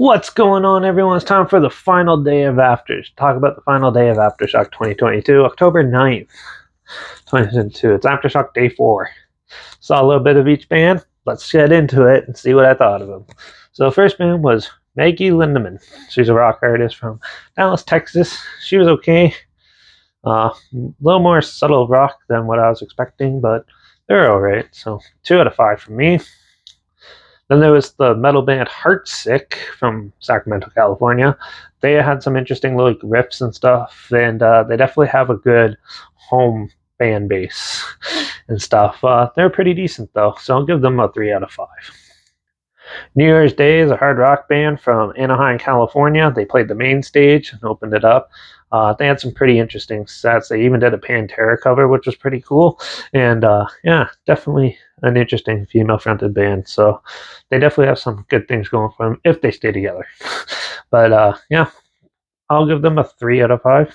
What's going on, everyone? It's time for the final day of talk about the final day of Aftershock 2022, October 9th, 2022. It's Aftershock Day 4. Saw a little bit of each band. Let's get into it and see what I thought of them. So the first band was Maggie Lindemann. She's a rock artist from Dallas, Texas. She was okay. A little more subtle rock than what I was expecting, but they're alright. So 2 out of 5 for me. Then there was the metal band Heartsick from Sacramento, California. They had some interesting little riffs and stuff, and they definitely have a good home fan base and stuff. They're pretty decent though, so I'll give them a 3 out of 5. New Year's Day is a hard rock band from Anaheim, California. They played the main stage and opened it up. They had some pretty interesting sets. They even did a Pantera cover, which was pretty cool. And yeah, definitely an interesting female-fronted band. So they definitely have some good things going for them if they stay together. But yeah, I'll give them a 3 out of 5.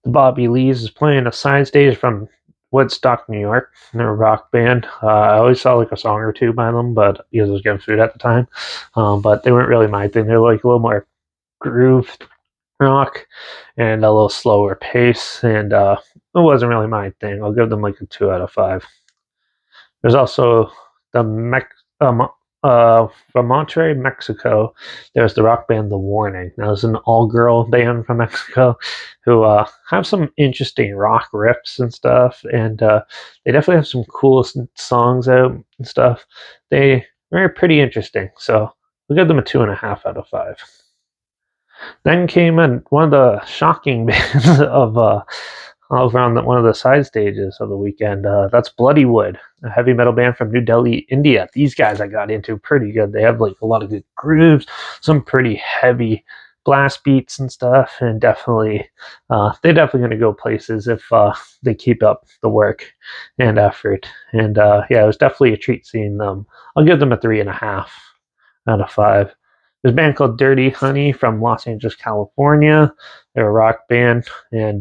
The Bobby Lees is playing a side stage from Woodstock, New York. They're a rock band. I always saw like a song or two by them, but because I was getting food at the time. But they weren't really my thing. They're like a little more groove rock and a little slower pace, and it wasn't really my thing. I'll give them like a 2 out of 5. There's also the from Monterrey, Mexico. There's the rock band The Warning. Now, it's an all-girl band from Mexico who have some interesting rock riffs and stuff, and they definitely have some cool songs out and stuff. They're pretty interesting, so we'll give them a 2.5 out of 5. Then came in one of the shocking bands of around one of the side stages of the weekend. That's Bloody Wood, a heavy metal band from New Delhi, India. These guys I got into pretty good. They have like a lot of good grooves, some pretty heavy blast beats and stuff, and definitely they're definitely going to go places if they keep up the work and effort. And yeah, it was definitely a treat seeing them. I'll give them a 3.5 out of 5. There's a band called Dirty Honey from Los Angeles, California. They're a rock band, and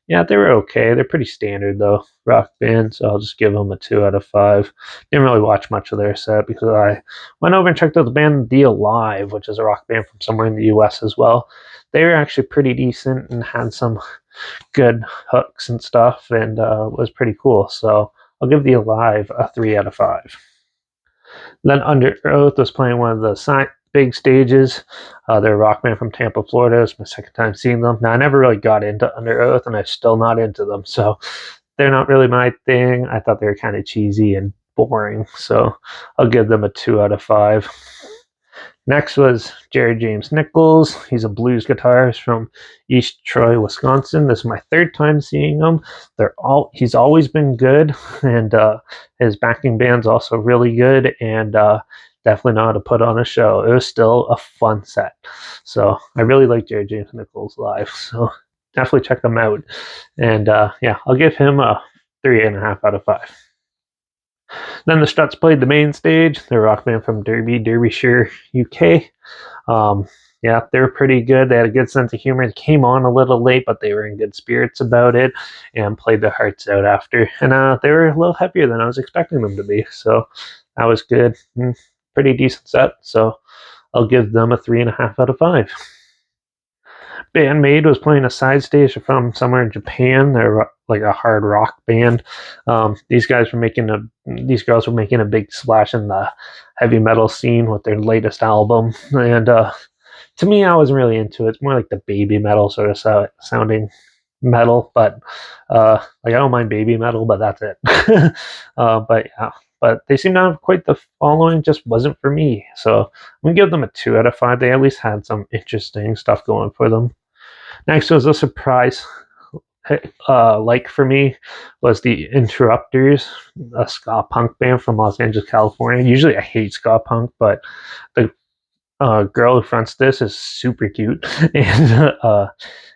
yeah, they were okay. They're pretty standard though, rock band. So I'll just give them a 2 out of 5. Didn't really watch much of their set because I went over and checked out the band The Alive, which is a rock band from somewhere in the U.S. as well. They were actually pretty decent and had some good hooks and stuff, and was pretty cool. So I'll give The Alive a 3 out of 5. Then Under Oath was playing one of the big stages. They're a rock band from Tampa, Florida. It's my second time seeing them. Now, I never really got into Under Oath, and I'm still not into them. So they're not really my thing. I thought they were kind of cheesy and boring. So I'll give them a 2 out of 5. Next was Jerry James Nichols. He's a blues guitarist from East Troy, Wisconsin. This is my third time seeing him. He's always been good, and his backing band's also really good, and definitely know how to put on a show. It was still a fun set. So I really like Jerry James Nichols live. So definitely check him out. And yeah, I'll give him a 3.5 out of 5. Then the Struts played the main stage. They're a rock band from Derbyshire, UK. Yeah, they were pretty good. They had a good sense of humor. They came on a little late, but they were in good spirits about it and played their hearts out after. And they were a little heavier than I was expecting them to be. So that was good. Pretty decent set. So I'll give them a 3.5 out of 5. Bandmate was playing a side stage from somewhere in Japan. They're like a hard rock band. These girls were making a big splash in the heavy metal scene with their latest album. And to me, I wasn't really into it. It's more like the baby metal sort of sounding metal, but like I don't mind baby metal, but that's it. But yeah, but they seem to have quite the following. Just wasn't for me. So I'm gonna give them a 2 out of 5. They at least had some interesting stuff going for them. Next was a surprise. Like for me was the Interrupters, a ska punk band from Los Angeles, California. Usually I hate ska punk, but the girl who fronts this is super cute, and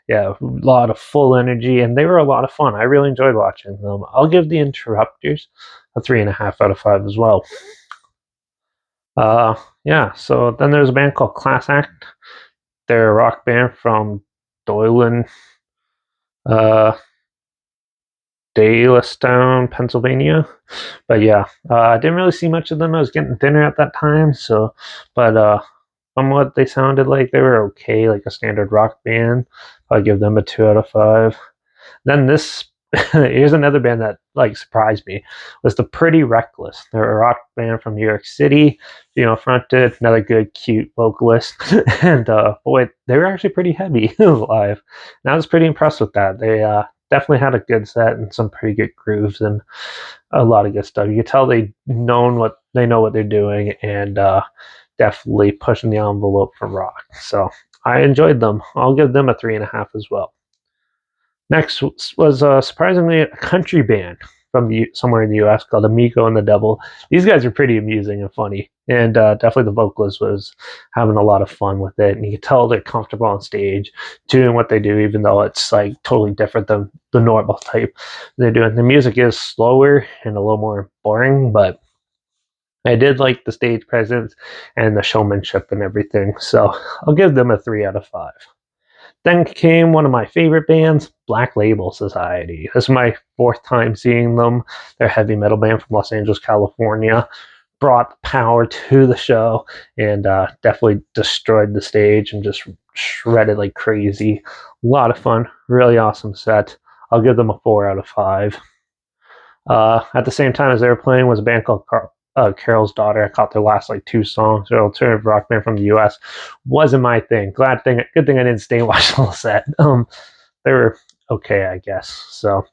yeah, a lot of full energy, and they were a lot of fun. I really enjoyed watching them. I'll give the Interrupters a 3.5 out of 5 as well. Yeah, so then there's a band called Class Act. They're a rock band from Doylan, Dalestown, Pennsylvania. But yeah, I didn't really see much of them. I was getting dinner at that time, so but from what they sounded like, they were okay, like a standard rock band. I'll give them a 2 out of 5. Then this here's another band that like surprised me, was the Pretty Reckless. They're a rock band from New York City, fronted, another good cute vocalist. And boy, they were actually pretty heavy live, and I was pretty impressed with that. They definitely had a good set and some pretty good grooves and a lot of good stuff. You could tell they know what they're doing, and definitely pushing the envelope for rock. So I enjoyed them. I'll give them a 3.5 as well. Next was surprisingly a country band from somewhere in the U.S. called Amigo and the Devil. These guys are pretty amusing and funny, and definitely the vocalist was having a lot of fun with it. And you can tell they're comfortable on stage doing what they do, even though it's like totally different than the normal type they're doing. The music is slower and a little more boring, but I did like the stage presence and the showmanship and everything. So I'll give them a 3 out of 5. Then came one of my favorite bands, Black Label Society. This is my 4th time seeing them. They're a heavy metal band from Los Angeles, California. Brought power to the show and definitely destroyed the stage and just shredded like crazy. A lot of fun, really awesome set. I'll give them a 4 out of 5. At the same time as they were playing was a band called Carol's Daughter. I caught their last like 2 songs. They're an alternative rock band from the U.S. Wasn't my thing. Good thing I didn't stay and watch the whole set. They were okay, I guess. So,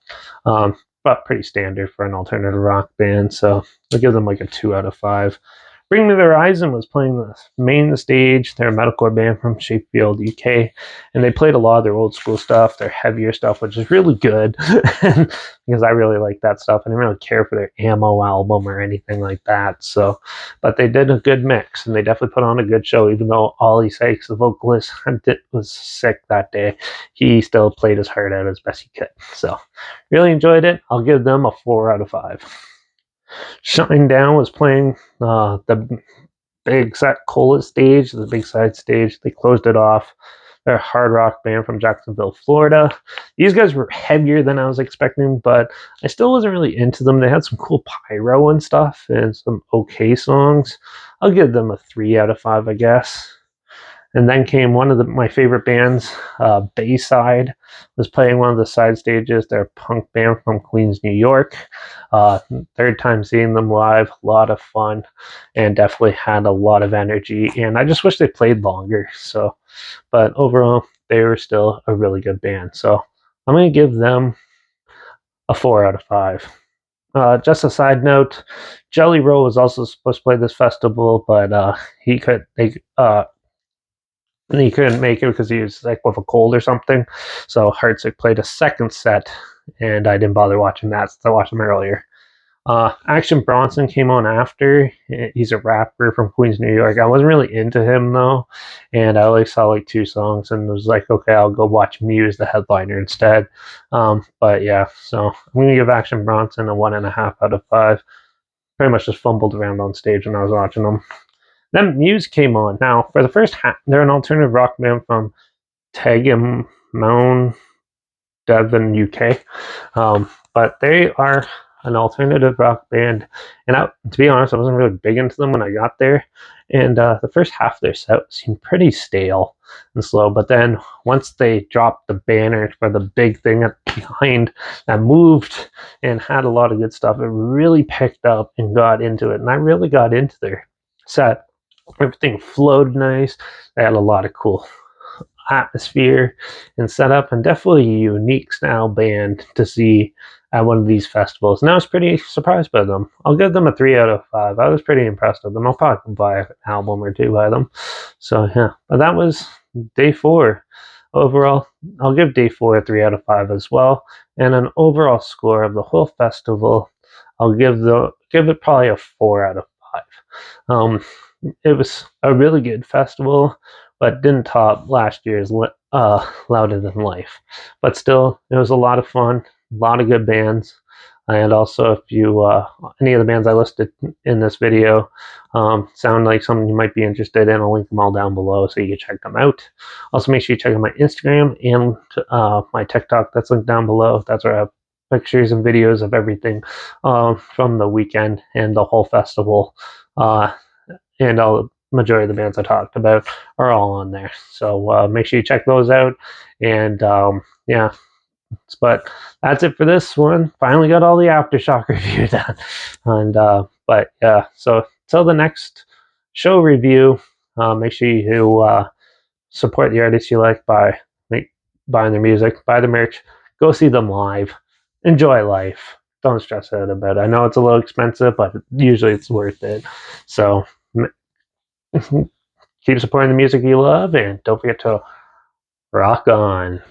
but pretty standard for an alternative rock band. So I'll give them like a 2 out of 5. Bring Me the Horizon was playing the main stage. They're a metalcore band from Sheffield, UK, and they played a lot of their old school stuff, their heavier stuff, which is really good because I really like that stuff. I didn't really care for their Ammo album or anything like that. So, but they did a good mix, and they definitely put on a good show. Even though Ollie Sykes, the vocalist, was sick that day, he still played his heart out as best he could. So, really enjoyed it. I'll give them a 4 out of 5. Shutting Down was playing the big set Cola stage, the big side stage. They closed it off. They're a hard rock band from Jacksonville, Florida. These guys were heavier than I was expecting, but I still wasn't really into them. They had some cool pyro and stuff and some okay songs. I'll give them a 3 out of 5, I guess. And then came one of my favorite bands, Bayside, was playing one of the side stages. They're a punk band from Queens, New York. 3rd time seeing them live, a lot of fun, and definitely had a lot of energy. And I just wish they played longer. So, but overall, they were still a really good band. So I'm going to give them a 4 out of 5. Just a side note, Jelly Roll was also supposed to play this festival, but he couldn't make it because he was like with a cold or something. So Hartsick played a second set, and I didn't bother watching that since I watched him earlier. Action Bronson came on after. He's a rapper from Queens, New York. I wasn't really into him though, and I only saw like 2 songs and was like, okay, I'll go watch Muse, the headliner, instead. But yeah, so I'm gonna give Action Bronson a 1.5 out of 5. Pretty much just fumbled around on stage when I was watching them. Then Muse came on. Now, for the first half, they're an alternative rock band from Tegamon, Devon, UK. But they are an alternative rock band. And to be honest, I wasn't really big into them when I got there. And the first half of their set seemed pretty stale and slow. But then once they dropped the banner for the big thing behind that moved and had a lot of good stuff, it really picked up and got into it. And I really got into their set. Everything flowed nice. They had a lot of cool atmosphere and setup, and definitely a unique style band to see at one of these festivals. And I was pretty surprised by them. I'll give them a 3 out of 5. I was pretty impressed with them. I'll probably buy an album or 2 by them. So yeah, but that was day 4. Overall, I'll give day 4 a 3 out of 5 as well. And an overall score of the whole festival, I'll give it probably a 4 out of 5. It was a really good festival, but didn't top last year's Louder Than Life. But still, it was a lot of fun, a lot of good bands. And also, if you any of the bands I listed in this video sound like something you might be interested in, I'll link them all down below so you can check them out. Also, make sure you check out my Instagram and my TikTok. That's linked down below. That's where I have pictures and videos of everything from the weekend and the whole festival. And I'll majority of the bands I talked about are all on there. So make sure you check those out. And yeah, but that's it for this one. Finally got all the Aftershock review done. And but yeah, so till the next show review, make sure you support the artists you like by buying their music, buy the merch, go see them live, enjoy life. Don't stress out about it. I know it's a little expensive, but usually it's worth it. So keep supporting the music you love, and don't forget to rock on.